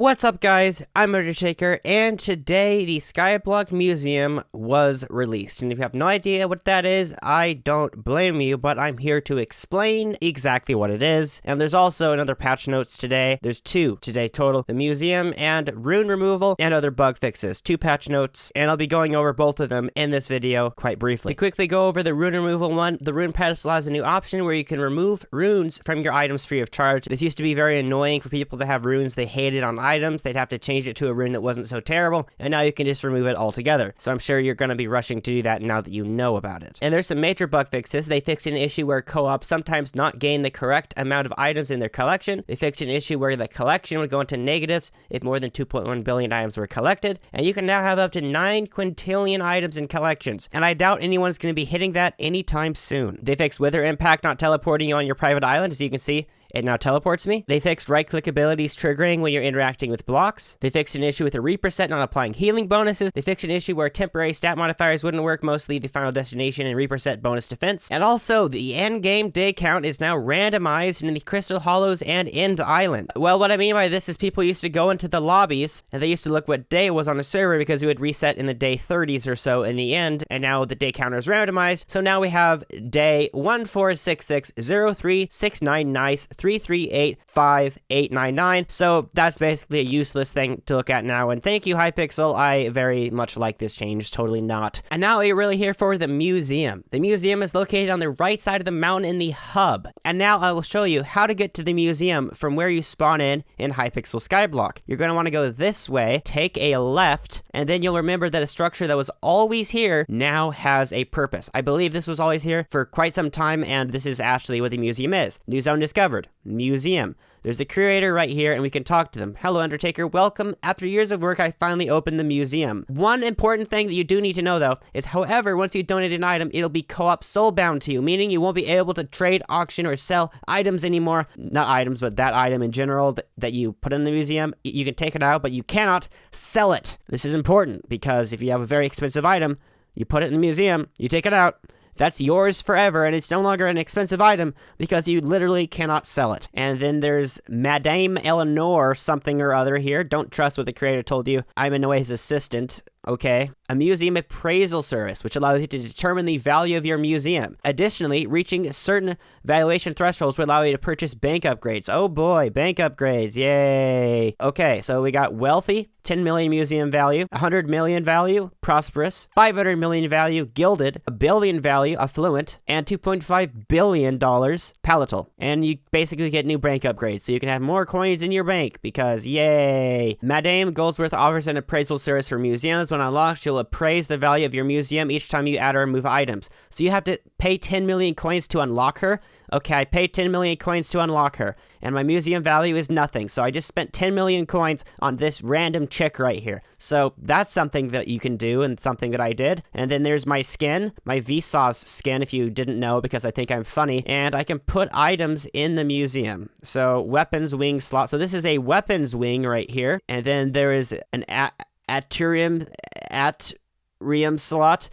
What's up, guys? I'm Undertaker, and today the Skyblock Museum was released. And if you have no idea what that is, I don't blame you, but I'm here to explain exactly what it is. And there's also another patch notes today. There's two today total: the museum and rune removal and other bug fixes. Two patch notes, and I'll be going over both of them in this video quite briefly. To quickly go over the rune removal one, the rune pedestal has a new option where you can remove runes from your items free of charge. This used to be very annoying for people to have runes they hated on items. They'd have to change it to a rune that wasn't so terrible, and now you can just remove it altogether. So I'm sure you're going to be rushing to do that now that you know about it. And there's some major bug fixes. They fixed an issue where co-op sometimes not gain the correct amount of items in their collection. They fixed an issue where the collection would go into negatives if more than 2.1 billion items were collected, and you can now have up to 9 quintillion items in collections, and I doubt anyone's going to be hitting that anytime soon. They fixed wither impact not teleporting you on your private island. As you can see, it now teleports me. They fixed right-click abilities triggering when you're interacting with blocks. They fixed an issue with a repercent not applying healing bonuses. They fixed an issue where temporary stat modifiers wouldn't work, mostly the final destination and repercent bonus defense. And also, the end-game day count is now randomized in the Crystal Hollows and End Island. Well, what I mean by this is people used to go into the lobbies, and they used to look what day it was on the server because it would reset in the day 30s or so in the end, and now the day counter is randomized. So now we have day 14660369nice 3385899. So that's basically a useless thing to look at now, and thank you, Hypixel. I very much like this change. Totally not. And now we're really here for the museum. The museum is located on the right side of the mountain in the hub, and now I will show you how to get to the museum from where you spawn in Hypixel Skyblock. You're going to want to go this way, take a left, and then you'll remember that a structure that was always here now has a purpose. I believe this was always here for quite some time, and this is actually what the museum is. New zone discovered. Museum. There's a curator right here, and we can talk to them. Hello, Undertaker. Welcome. After years of work, I finally opened the museum. One important thing that you do need to know, though, is however, once you donate an item, it'll be co-op soulbound to you, meaning you won't be able to trade, auction, or sell items anymore. Not items, but that item in general that you put in the museum. You can take it out, but you cannot sell it. This is important, because if you have a very expensive item, you put it in the museum, you take it out, that's yours forever, and it's no longer an expensive item because you literally cannot sell it. And then there's Madameelenor something or other here. Don't trust what the creator told you. I'm in no way his assistant. Okay. A museum appraisal service, which allows you to determine the value of your museum. Additionally, reaching certain valuation thresholds will allow you to purchase bank upgrades. Oh boy, bank upgrades, yay. Okay, so we got wealthy, 10 million museum value, 100 million value, prosperous, 500 million value, gilded, a billion value, affluent, and $2.5 billion palatal. And you basically get new bank upgrades, so you can have more coins in your bank because yay. Madame Goldsworth offers an appraisal service for museums. When unlocked, she'll appraise the value of your museum each time you add or remove items. So you have to pay 10 million coins to unlock her. Okay, I paid 10 million coins to unlock her, and my museum value is nothing. So I just spent 10 million coins on this random chick right here. So that's something that you can do, and something that I did. And then there's my skin, my Vsauce skin, if you didn't know, because I think I'm funny. And I can put items in the museum. So weapons wing slot. So this is a weapons wing right here. And then there is an atrium slot.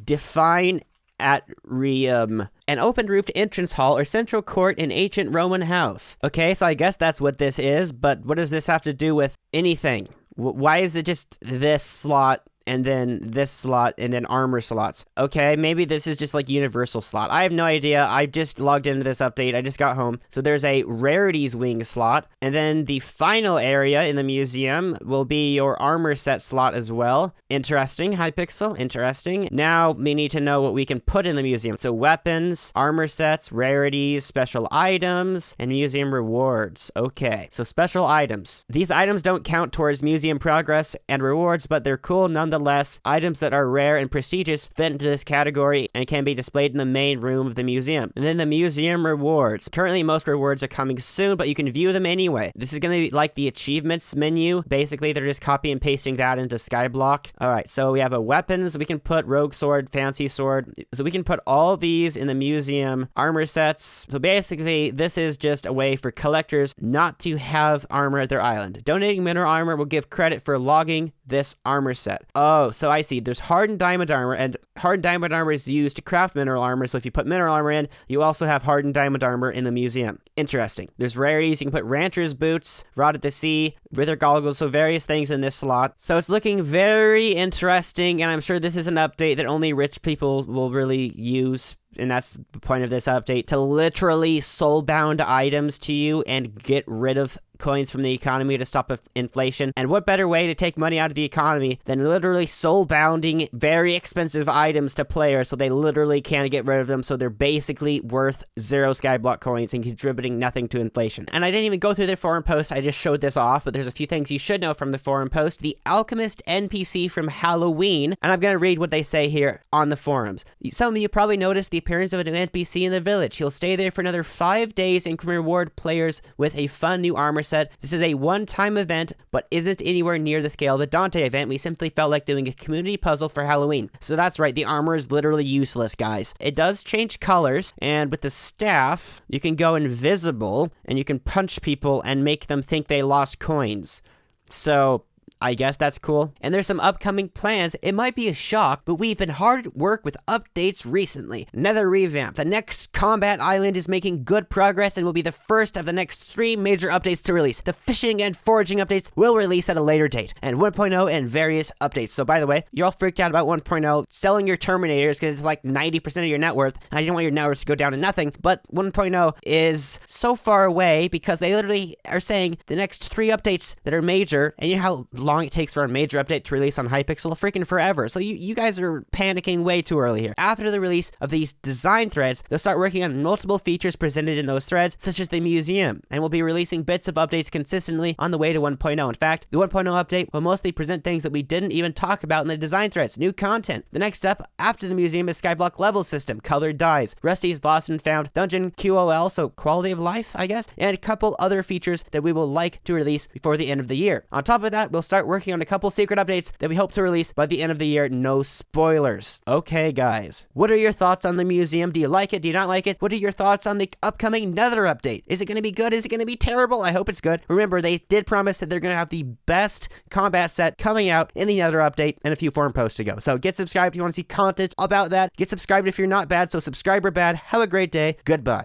Define atrium. An open-roofed entrance hall or central court in ancient Roman house. Okay, so I guess that's what this is, but what does this have to do with anything? Why is it just this slot and then this slot, and then armor slots? Okay, maybe this is just like universal slot. I have no idea. I just logged into this update. I just got home. So there's a rarities wing slot, and then the final area in the museum will be your armor set slot as well. Interesting, Hypixel, interesting. Now we need to know what we can put in the museum. So weapons, armor sets, rarities, special items, and museum rewards. Okay, so special items. These items don't count towards museum progress and rewards, but they're cool nonetheless. Items that are rare and prestigious fit into this category and can be displayed in the main room of the museum. And then the museum rewards. Currently, most rewards are coming soon, but you can view them anyway. This is going to be like the achievements menu. Basically, they're just copy and pasting that into Skyblock. All right, so we have a weapons. We can put rogue sword, fancy sword. So we can put all these in the museum. Armor sets. So basically, this is just a way for collectors not to have armor at their island. Donating mineral armor will give credit for logging this armor set. Oh, so I see. There's hardened diamond armor, and hardened diamond armor is used to craft mineral armor. So if you put mineral armor in, you also have hardened diamond armor in the museum. Interesting. There's rarities. You can put rancher's boots, rod at the sea, wither goggles, so various things in this slot. So it's looking very interesting, and I'm sure this is an update that only rich people will really use. And that's the point of this update, to literally soulbound items to you and get rid of coins from the economy to stop inflation. And what better way to take money out of the economy than literally soulbounding very expensive items to players so they literally can't get rid of them, so they're basically worth 0 Skyblock coins and contributing nothing to inflation. And I didn't even go through their forum post, I just showed this off, but there's a few things you should know from the forum post. The Alchemist NPC from Halloween, and I'm going to read what they say here on the forums. Some of you probably noticed the appearance of a new NPC in the village. He'll stay there for another 5 days and can reward players with a fun new armor set. This is a one-time event, but isn't anywhere near the scale of the Dante event. We simply felt like doing a community puzzle for Halloween. So that's right, the armor is literally useless, guys. It does change colors, and with the staff, you can go invisible, and you can punch people and make them think they lost coins. So I guess that's cool. And there's some upcoming plans. It might be a shock, but we've been hard at work with updates recently. Nether revamp. The next combat island is making good progress and will be the first of the next 3 major updates to release. The fishing and foraging updates will release at a later date, and 1.0 and various updates. So by the way, you're all freaked out about 1.0 selling your Terminators because it's like 90% of your net worth. I don't want your net worth to go down to nothing, but 1.0 is so far away because they literally are saying the next 3 updates that are major, and you know how long it takes for a major update to release on Hypixel? Freaking forever. So you guys are panicking way too early here. After the release of these design threads, they'll start working on multiple features presented in those threads, such as the museum, and we'll be releasing bits of updates consistently on the way to 1.0. In fact, the 1.0 update will mostly present things that we didn't even talk about in the design threads. New content. The next step after the museum is Skyblock level system, colored dyes, Rusty's lost and found, dungeon QOL, so quality of life, I guess, and a couple other features that we will like to release before the end of the year. On top of that, we'll start working on a couple secret updates that we hope to release by the end of the year. No spoilers. Okay, guys. What are your thoughts on the museum? Do you like it? Do you not like it? What are your thoughts on the upcoming Nether update? Is it going to be good? Is it going to be terrible? I hope it's good. Remember, they did promise that they're going to have the best combat set coming out in the Nether update and a few forum posts to go. So get subscribed if you want to see content about that. Get subscribed if you're not bad. So subscribe or bad. Have a great day. Goodbye.